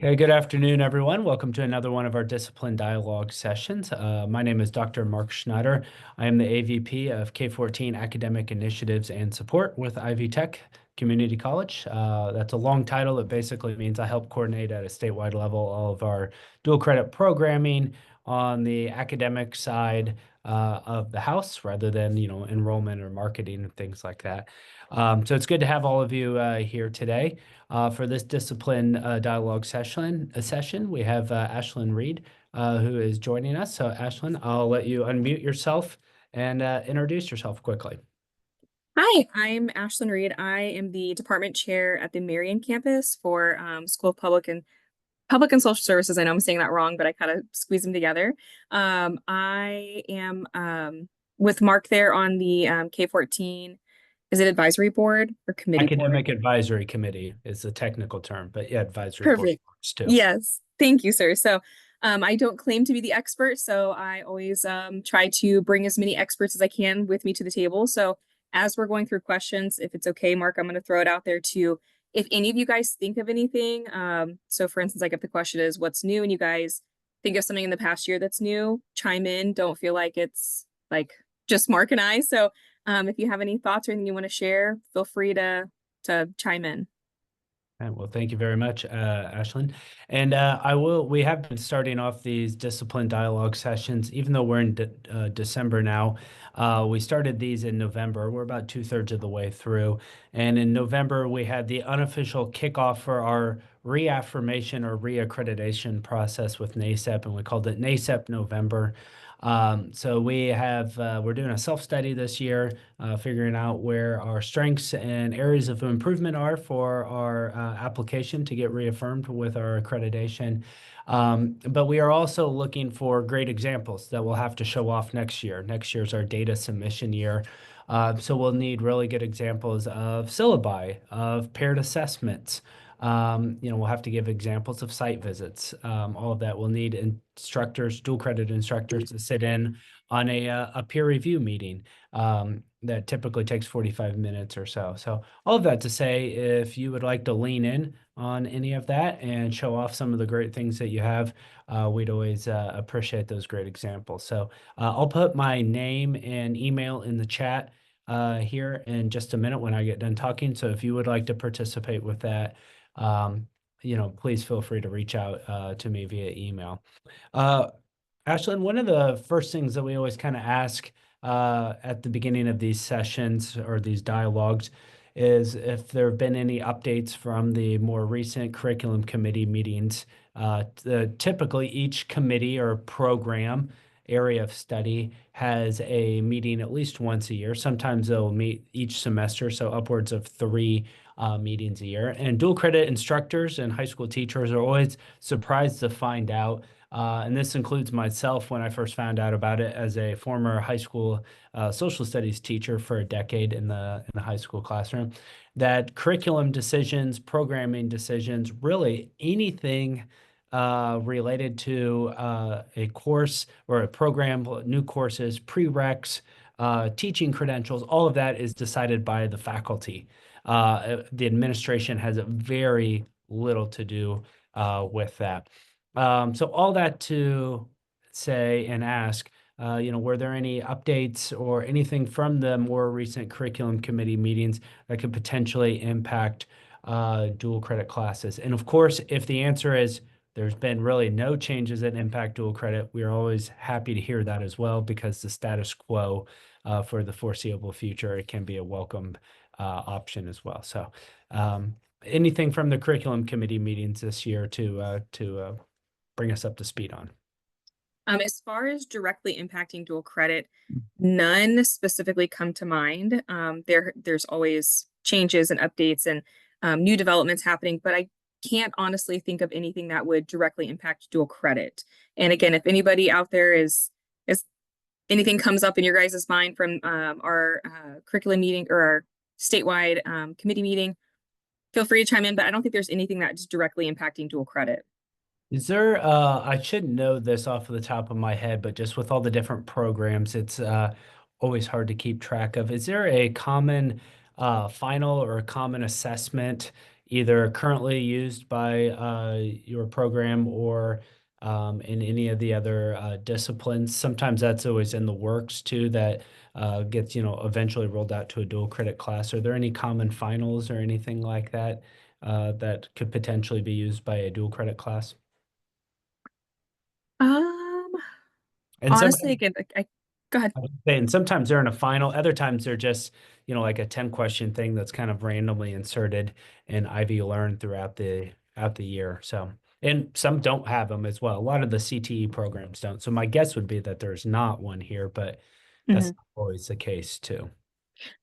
Hey, good afternoon, everyone. Welcome to another one of our Discipline Dialogue sessions. My name is Dr. Mark Schneider. I am the AVP of K-14 Academic Initiatives and Support with Ivy Tech Community College. That's a long title. It basically means I help coordinate at a statewide level all of our dual credit programming on the academic side of the house rather than, enrollment or marketing and things like that. So it's good to have all of you here today. For this discipline dialogue session, we have Ashlyn Reed, who is joining us. So, Ashlyn, I'll let you unmute yourself and introduce yourself quickly. Hi, I'm Ashlyn Reed. I am the department chair at the Marion campus for School of Public and Social Services. I know I'm saying that wrong, but I kind of squeeze them together. I am with Mark there on the K-14. Is it advisory board or committee board? Academic Advisory Committee is the technical term, but yeah, advisory board Perfect. works too. Yes. Thank you, sir. So I don't claim to be the expert, so I always try to bring as many experts as I can with me to the table. So as we're going through questions, if it's okay, Mark, I'm going to throw it out there too. If any of you guys think of anything, so for instance, like if the question is what's new and you guys think of something in the past year that's new, chime in. Don't feel like it's like just Mark and I. So if you have any thoughts or anything you want to share, feel free to chime in. Well, thank you very much, Ashlyn. And we have been starting off these discipline dialogue sessions, even though we're in December now. We started these in November. We're about 2/3 of the way through. And in November, we had the unofficial kickoff for our reaffirmation or reaccreditation process with NACEP, and we called it NACEP November. So we're doing a self-study this year, figuring out where our strengths and areas of improvement are for our application to get reaffirmed with our accreditation. But we are also looking for great examples that we'll have to show off next year. Next year's our data submission year. So we'll need really good examples of syllabi, of paired assessments. We'll have to give examples of site visits. All of that. We'll need instructors, dual credit instructors, to sit in on a peer review meeting that typically takes 45 minutes or so. So all of that to say, if you would like to lean in on any of that and show off some of the great things that you have, we'd always appreciate those great examples. So I'll put my name and email in the chat here in just a minute when I get done talking. So if you would like to participate with that, please feel free to reach out to me via email. Ashlyn, one of the first things that we always kind of ask at the beginning of these sessions or these dialogues is if there have been any updates from the more recent curriculum committee meetings. Typically, each committee or program area of study has a meeting at least once a year. Sometimes they'll meet each semester, so upwards of 3 meetings a year. And dual credit instructors and high school teachers are always surprised to find out, and this includes myself when I first found out about it as a former high school social studies teacher for a decade in the high school classroom, that curriculum decisions, programming decisions, really anything related to a course or a program, new courses, prereqs, teaching credentials, all of that is decided by the faculty. The administration has very little to do with that. So all that to say and ask, were there any updates or anything from the more recent curriculum committee meetings that could potentially impact dual credit classes? And of course, if the answer is there's been really no changes that impact dual credit, we are always happy to hear that as well, because the status quo for the foreseeable future, it can be a welcome option as well. So anything from the curriculum committee meetings this year to bring us up to speed on? As far as directly impacting dual credit, none specifically come to mind. There's always changes and updates and new developments happening, but I can't honestly think of anything that would directly impact dual credit. And again, if anybody out there is anything comes up in your guys' mind from our curriculum meeting or our statewide committee meeting, feel free to chime in, but I don't think there's anything that's directly impacting dual credit. Is there, I should know this off of the top of my head, but just with all the different programs, it's always hard to keep track of. Is there a common final or a common assessment either currently used by your program or in any of the other disciplines. Sometimes that's always in the works too, that gets, eventually rolled out to a dual credit class. Are there any common finals or anything like that that could potentially be used by a dual credit class? Um, And some Honestly, again, go ahead. and sometimes they're in a final, other times they're just, like a 10 question thing that's kind of randomly inserted in Ivy Learn throughout the year. So, and some don't have them as well. A lot of the CTE programs don't. So my guess would be that there's not one here, but that's Mhm. not always the case too.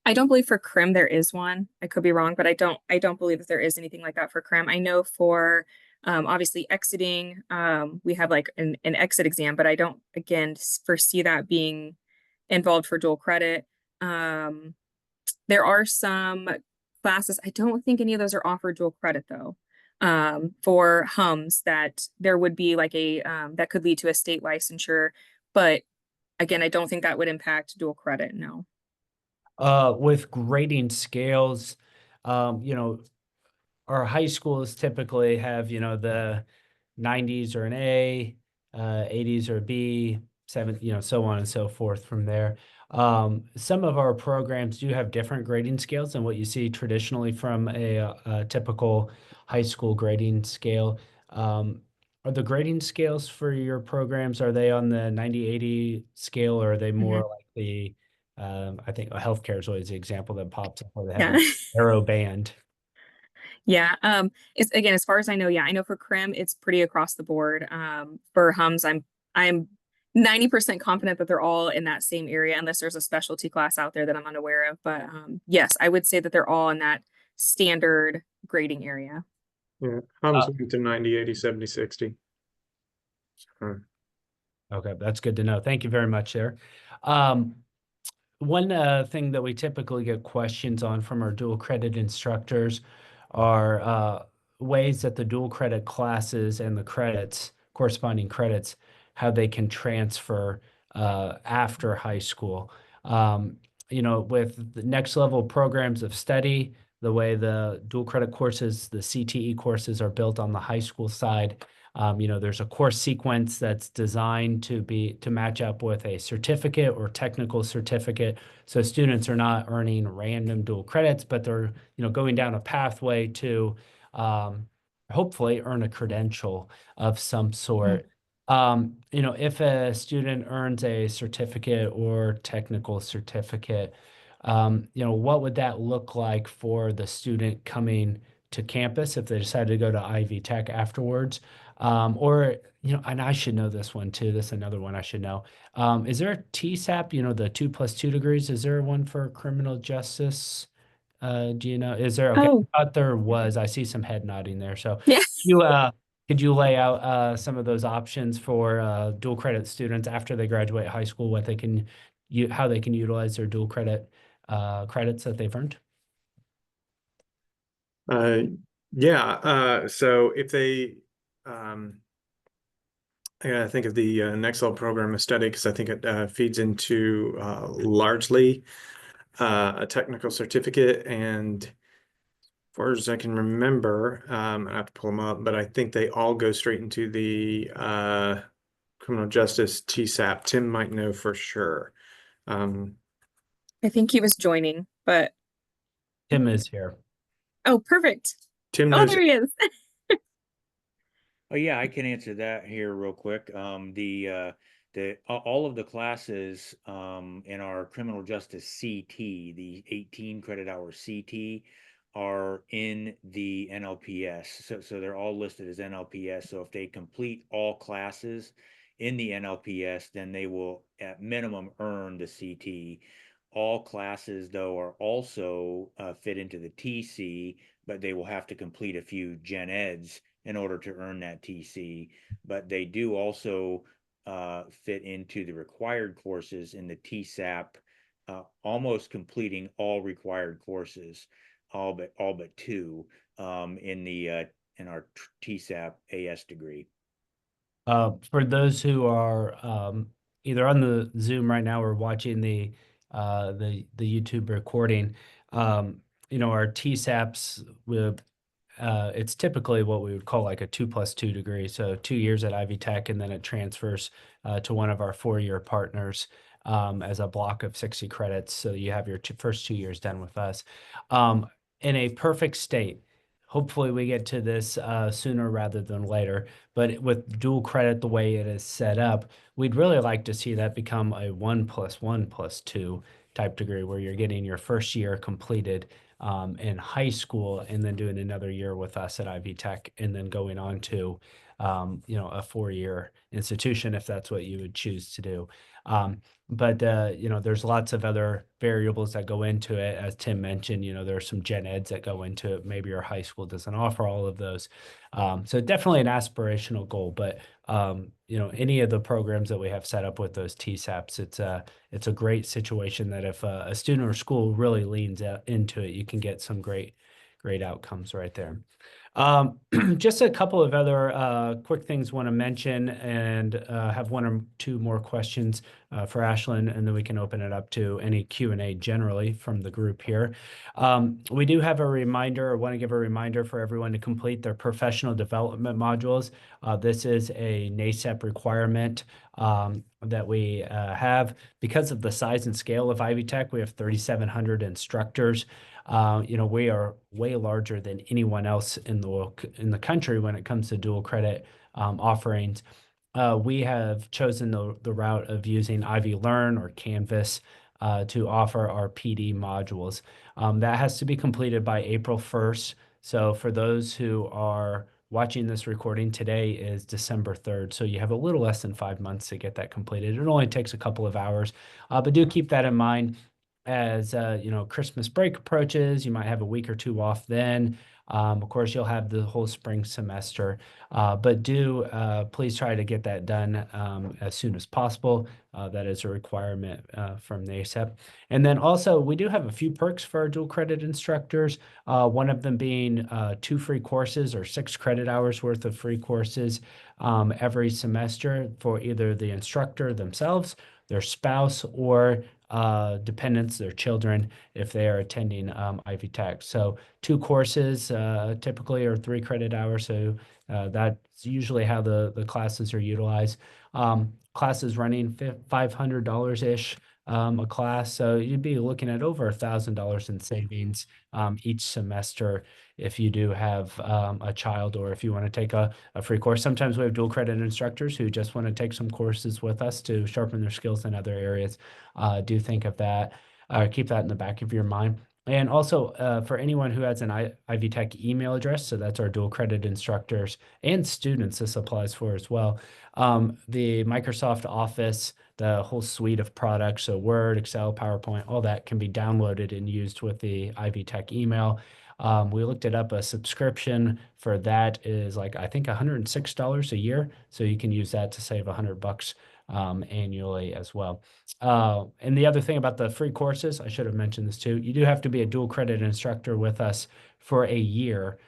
I don't believe for CRIM there is one. I could be wrong, but I don't believe that there is anything like that for CRIM. I know for obviously exiting, we have like an exit exam, but I don't again foresee that being involved for dual credit. Um, there are some classes, I don't think any of those are offered dual credit though. For HUMS that there would be like a that could lead to a state licensure, but again, I don't think that would impact dual credit, no. With grading scales, our high schools typically have, the 90s or an A, 80s or B, seven, so on and so forth from there. Some of our programs do have different grading scales than what you see traditionally from a typical high school grading scale. Are the grading scales for your programs, are they on the 90-80 scale, or are they more Mhm. like I think healthcare is always the example that pops up, where they have Yeah. a narrow band? Yeah. It's again, as far as I know, yeah, I know for CRIM, it's pretty across the board. For HUMS, I'm 90% confident that they're all in that same area, unless there's a specialty class out there that I'm unaware of. But yes, I would say that they're all in that standard grading area. Yeah, Hums went to 90, 80, 70, 60. Okay, that's good to know. Thank you very much there. Um, One thing that we typically get questions on from our dual credit instructors are ways that the dual credit classes and the credits, corresponding credits, how they can transfer after high school. Um, with the next level programs of study, the way the dual credit courses, the CTE courses are built on the high school side. There's a course sequence that's designed to match up with a certificate or technical certificate. So students are not earning random dual credits, but they're, going down a pathway to hopefully earn a credential of some Mm. sort. If a student earns a certificate or technical certificate, what would that look like for the student coming to campus if they decided to go to Ivy Tech afterwards? Or, and I should know this one too. This is another one I should know. Is there a TSAP, the 2+2 degrees? Is there one for criminal justice? Do you know? Is there? Okay, Oh, I thought there was. I see some head nodding there. So yeah. you could you lay out some of those options for dual credit students after they graduate high school, what they can how they can utilize their dual credit credits that they've earned? Uh, yeah, so if they, I gotta think of the next level program aesthetics. I think it feeds into largely a technical certificate, and as far as I can remember, I have to pull them up, but I think they all go straight into the criminal justice TSAP. Tim might know for sure. Um, I think he was joining, but Tim is here. oh, perfect. Tim Oh, knows. there he is. Oh yeah, I can answer that here real quick. All of the classes in our criminal justice CT, the 18 credit hour CT, are in the NLPS. So they're all listed as NLPS. So if they complete all classes in the NLPS, then they will at minimum earn the CT. All classes though are also fit into the TC, but they will have to complete a few gen eds in order to earn that TC. But they do also fit into the required courses in the TSAP, almost completing all required courses, all but two in our TSAP AS degree. For those who are either on the Zoom right now or watching the YouTube recording, our TSAPs it's typically what we would call like a 2+2 degree. So 2 years at Ivy Tech, and then it transfers to one of our 4-year partners as a block of 60 credits. So you have your first 2 years done with us. In a perfect state, hopefully we get to this sooner rather than later. But with dual credit the way it is set up, we'd really like to see that become a 1+1+2 type degree, where you're getting your first year completed in high school and then doing another year with us at Ivy Tech, and then going on to a 4-year institution if that's what you would choose to do. But there's lots of other variables that go into it. As Tim mentioned, there are some gen eds that go into it. Maybe your high school doesn't offer all of those. So definitely an aspirational goal, but any of the programs that we have set up with those TSAPs, it's a great situation that if a student or school really leans into it, you can get some great outcomes right there. Just a couple of other quick things want to mention, and have one or two more questions for Ashlyn, and then we can open it up to any Q&A generally from the group here. We do have a reminder, or want to give a reminder for everyone to complete their professional development modules. This is a NACEP requirement that we have. Because of the size and scale of Ivy Tech, we have 3,700 instructors. We are way larger than anyone else in the country when it comes to dual credit offerings. We have chosen the route of using Ivy Learn or Canvas to offer our PD modules. That has to be completed by April 1st. So for those who are watching this recording, today is December 3rd. So you have a little less than 5 months to get that completed. It only takes a couple of hours, but do keep that in mind. As Christmas break approaches, you might have a week or two off then. Of course, you'll have the whole spring semester, but do please try to get that done as soon as possible. That is a requirement from NACEP. And then also, we do have a few perks for our dual credit instructors. One of them being 2 free courses or 6 credit hours worth of free courses every semester for either the instructor themselves, their spouse, or dependents, their children, if they are attending Ivy Tech. So 2 courses typically are 3 credit hours. So that's usually how the classes are utilized. Classes running $500-ish a class. So you'd be looking at over $1,000 in savings each semester if you do have a child, or if you want to take a free course. Sometimes we have dual credit instructors who just want to take some courses with us to sharpen their skills in other areas. Do think of that, keep that in the back of your mind. And also for anyone who has an Ivy Tech email address, so that's our dual credit instructors and students, this applies for as well. The Microsoft Office, the whole suite of products, so Word, Excel, PowerPoint, all that can be downloaded and used with the Ivy Tech email. We looked it up. A subscription for that is like, I think, $106 a year. So you can use that to save $100 annually as well. And the other thing about the free courses, I should have mentioned this too, you do have to be a dual credit instructor with us for a year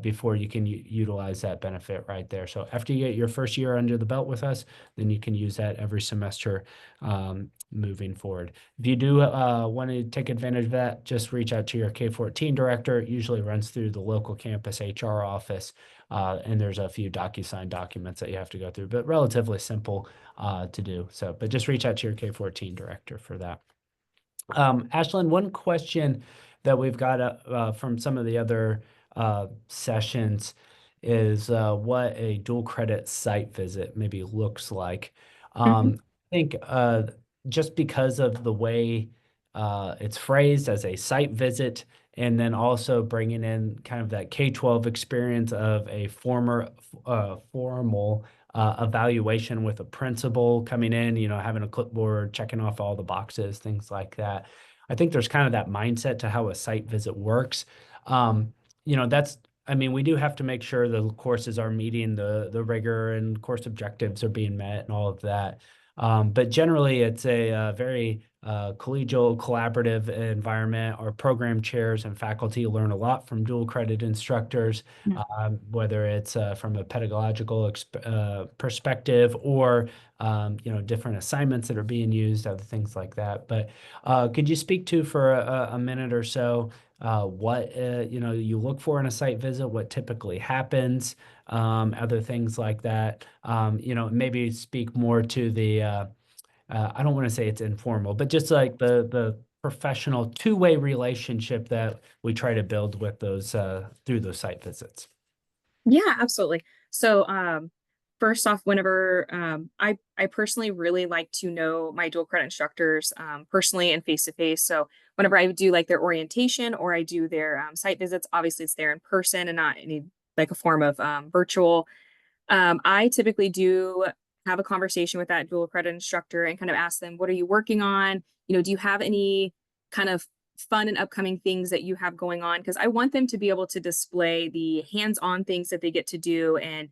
before you can utilize that benefit right there. So after you get your first year under the belt with us, then you can use that every semester moving forward. If you do want to take advantage of that, just reach out to your K-14 director. It usually runs through the local campus HR office, and there's a few DocuSign documents that you have to go through, but relatively simple to do. So, but just reach out to your K-14 director for that. Ashlyn, one question that we've got from some of the other sessions is what a dual credit site visit maybe looks like. I think just because of the way it's phrased as a site visit, and then also bringing in kind of that K-12 experience of a formal evaluation with a principal coming in, having a clipboard, checking off all the boxes, things like that. I think there's kind of that mindset to how a site visit works. We do have to make sure the courses are meeting the rigor and course objectives are being met and all of that. But generally, it's a very collegial collaborative environment. Our program chairs and faculty learn a lot from dual credit instructors, whether it's from a pedagogical perspective or different assignments that are being used, other things like that. But could you speak to for a minute or so what you look for in a site visit, what typically happens, other things like that? Maybe speak more to the I don't want to say it's informal, but just like the professional two-way relationship that we try to build with those through those site visits. Yeah, absolutely. So, first off, whenever I personally really like to know my dual credit instructors personally and face to face. So, whenever I do like their orientation or I do their site visits, obviously it's there in person and not any like a form of virtual. I typically do have a conversation with that dual credit instructor and kind of ask them, what are you working on? Do you have any kind of fun and upcoming things that you have going on? Because I want them to be able to display the hands-on things that they get to do and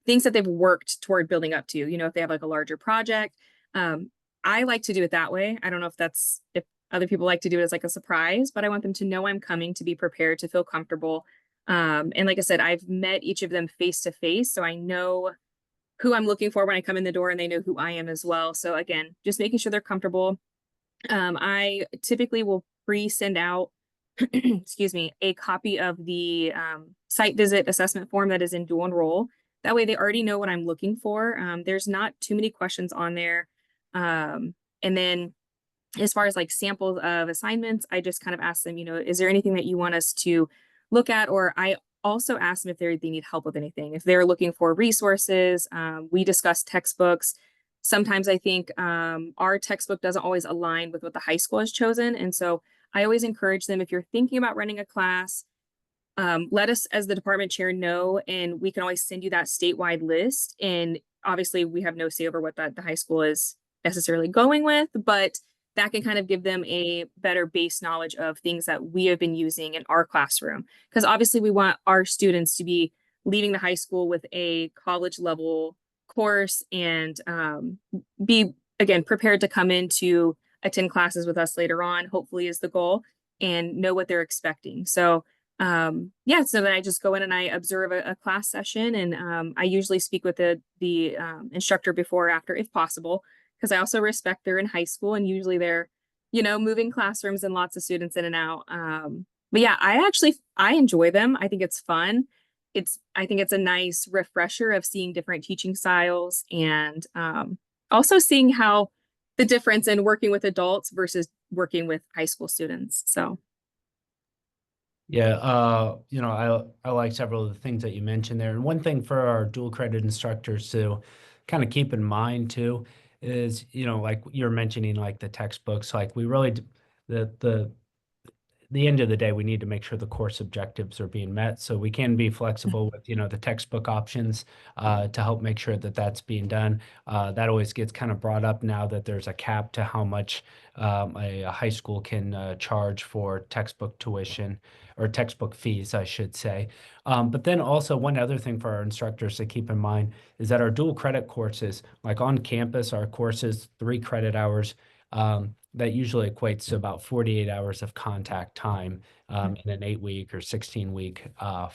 things that they've worked toward building up to. If they have like a larger project, I like to do it that way. I don't know if other people like to do it as like a surprise, but I want them to know I'm coming, to be prepared, to feel comfortable. And like I said, I've met each of them face to face, so I know who I'm looking for when I come in the door, and they know who I am as well. So again, just making sure they're comfortable. I typically will pre-send out, excuse me, a copy of the site visit assessment form that is in dual enroll. That way they already know what I'm looking for. There's not too many questions on there. And then as far as like samples of assignments, I just kind of ask them, is there anything that you want us to look at? Or I also ask them if they need help with anything. If they're looking for resources, we discuss textbooks. Sometimes I think our textbook doesn't always align with what the high school has chosen. And so I always encourage them, if you're thinking about running a class, let us as the department chair know, and we can always send you that statewide list. And obviously we have no say over what the high school is necessarily going with, but that can kind of give them a better base knowledge of things that we have been using in our classroom. Because obviously we want our students to be leaving the high school with a college level course and be, again, prepared to come in to attend classes with us later on, hopefully is the goal, and know what they're expecting. So yeah, so then I just go in and I observe a class session, and I usually speak with the instructor before or after if possible, because I also respect they're in high school and usually they're, moving classrooms and lots of students in and out. But yeah, I enjoy them. I think it's fun. I think it's a nice refresher of seeing different teaching styles and also seeing how the difference in working with adults versus working with high school students. So. Yeah, I like several of the things that you mentioned there. And one thing for our dual credit instructors to kind of keep in mind too is, like you're mentioning, like the textbooks, like we really, the end of the day, we need to make sure the course objectives are being met. So we can be flexible with, the textbook options to help make sure that that's being done. That always gets kind of brought up now that there's a cap to how much a high school can charge for textbook tuition or textbook fees, I should say. But then also one other thing for our instructors to keep in mind is that our dual credit courses, like on campus, our courses, 3 credit hours, that usually equates to about 48 hours of contact time in an 8-week or 16-week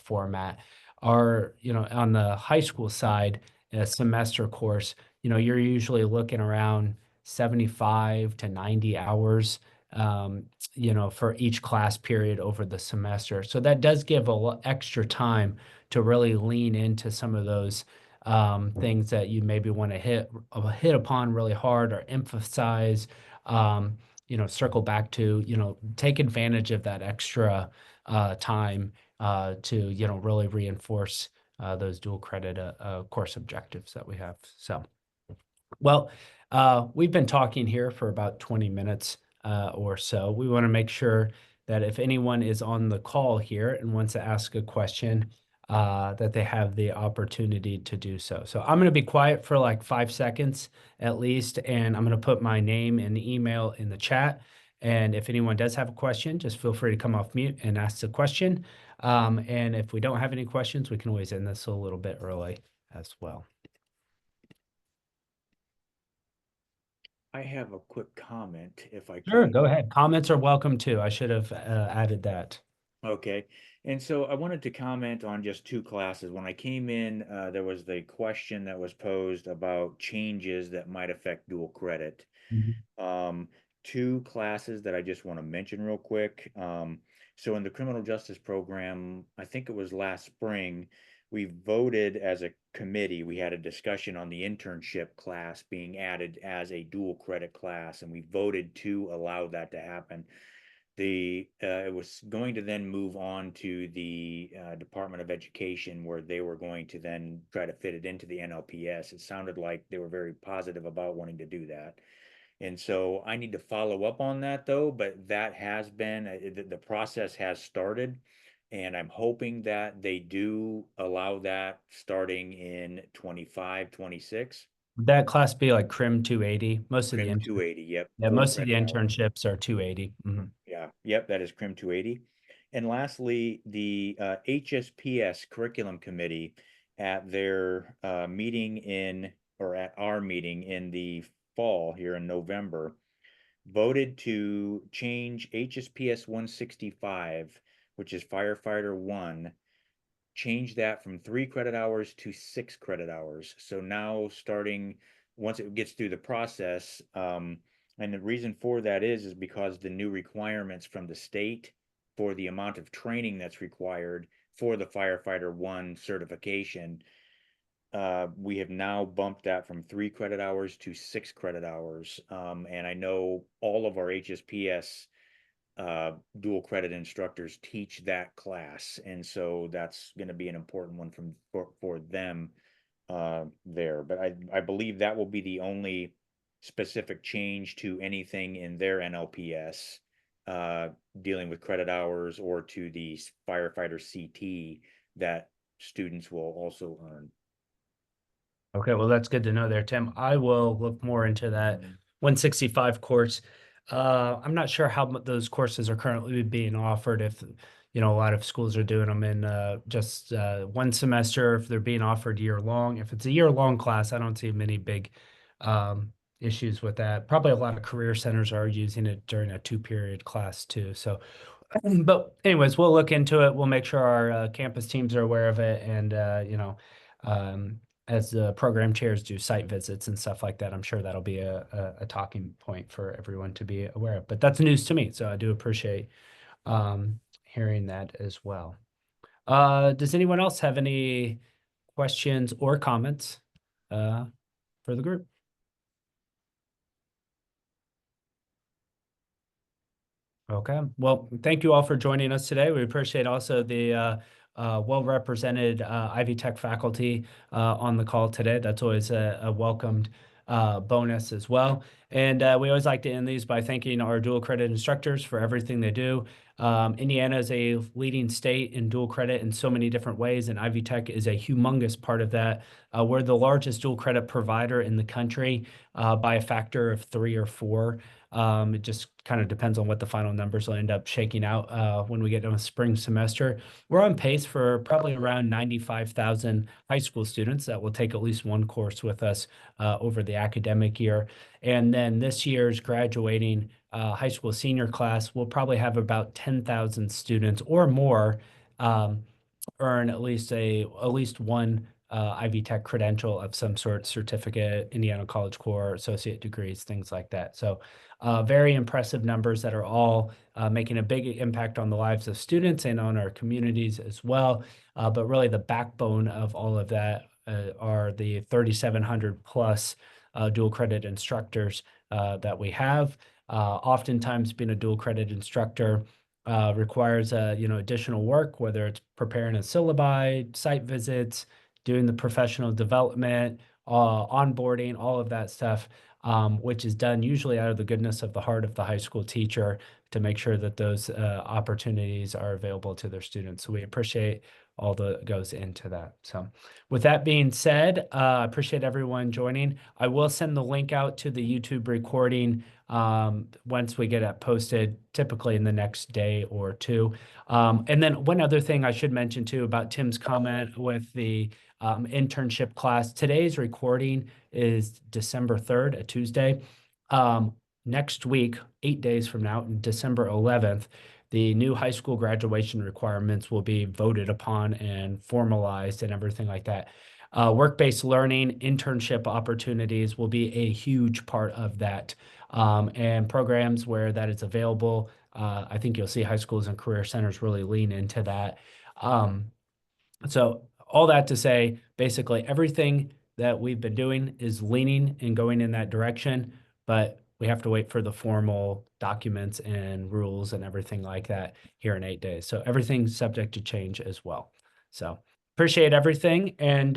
format. Our, on the high school side, a semester course, you're usually looking around 75 to 90 hours, for each class period over the semester. So that does give extra time to really lean into some of those things that you maybe want to hit upon really hard or emphasize, circle back to, take advantage of that extra time to, really reinforce those dual credit course objectives that we have. So, well, we've been talking here for about 20 minutes or so. We want to make sure that if anyone is on the call here and wants to ask a question, that they have the opportunity to do so. So I'm going to be quiet for like 5 seconds at least, and I'm going to put my name and email in the chat. And if anyone does have a question, just feel free to come off mute and ask the question. And if we don't have any questions, we can always end this a little bit early as well. I have a quick comment if I Sure, could. go ahead. Comments are welcome too. I should have added that. Okay, and so I wanted to comment on just two classes. When I came in, there was the question that was posed about changes that might affect dual credit. Um, two classes that I just want to mention real quick. So in the criminal justice program, I think it was last spring, we voted as a committee, we had a discussion on the internship class being added as a dual credit class, and we voted to allow that to happen. It was going to then move on to the Department of Education, where they were going to then try to fit it into the NLPS. It sounded like they were very positive about wanting to do that. And so I need to follow up on that though, but that has been, the process has started. And I'm hoping that they do allow that starting in 25, 26. Would that class be like CRIM 280? CRIM 280, yep, Yeah, 4 most of the credit hours. internships are 280. Yeah, yep, that is CRIM 280. And lastly, the HSPS Curriculum Committee at their meeting or at our meeting in the fall here in November, voted to change HSPS 165, which is firefighter one, change that from 3 credit hours to 6 credit hours. So now starting, once it gets through the process, and the reason for that is because the new requirements from the state for the amount of training that's required for the firefighter one certification, we have now bumped that from 3 credit hours to 6 credit hours. And I know all of our HSPS dual credit instructors teach that class, and so that's going to be an important one for them there. But I believe that will be the only specific change to anything in their NLPS dealing with credit hours or to the firefighter CT that students will also earn. Okay, well, that's good to know there, Tim. I will look more into that 165 course. I'm not sure how those courses are currently being offered. If, a lot of schools are doing them in just one semester, if they're being offered year long. If it's a year-long class, I don't see many big issues with that. Probably a lot of career centers are using it during a 2-period class too. So, but anyways, we'll look into it. We'll make sure our campus teams are aware of it, and as the program chairs do site visits and stuff like that, I'm sure that'll be a talking point for everyone to be aware of. But that's news to me, so I do appreciate hearing that as well. Does anyone else have any questions or comments for the group? Okay, well, thank you all for joining us today. We appreciate also the well-represented Ivy Tech faculty on the call today. That's always a welcomed bonus as well. And we always like to end these by thanking our dual credit instructors for everything they do. Indiana is a leading state in dual credit in so many different ways, and Ivy Tech is a humongous part of that. We're the largest dual credit provider in the country by a factor of 3 or 4. It just kind of depends on what the final numbers will end up shaking out when we get to a spring semester. We're on pace for probably around 95,000 high school students that will take at least one course with us over the academic year. And then this year's graduating high school senior class will probably have about 10,000 students or more earn at least one Ivy Tech credential of some sort, certificate, Indiana College Core, associate degrees, things like that. So very impressive numbers that are all making a big impact on the lives of students and on our communities as well. But really the backbone of all of that are the 3,700 plus dual credit instructors that we have. Oftentimes being a dual credit instructor requires additional work, whether it's preparing a syllabi, site visits, doing the professional development, onboarding, all of that stuff, which is done usually out of the goodness of the heart of the high school teacher to make sure that those opportunities are available to their students. So we appreciate all that goes into that. So with that being said, I appreciate everyone joining. I will send the link out to the YouTube recording once we get it posted, typically in the next day or two. And then one other thing I should mention too about Tim's comment with the internship class. Today's recording is December 3rd, a Tuesday. Next week, 8 days from now, December 11th, the new high school graduation requirements will be voted upon and formalized and everything like that. Work-based learning, internship opportunities will be a huge part of that. And programs where that is available, I think you'll see high schools and career centers really lean into that. So all that to say, basically everything that we've been doing is leaning and going in that direction, but we have to wait for the formal documents and rules and everything like that here in 8 days. So everything's subject to change as well. So appreciate everything, and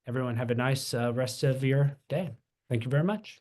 everyone have a nice rest of your day. Thank you very much.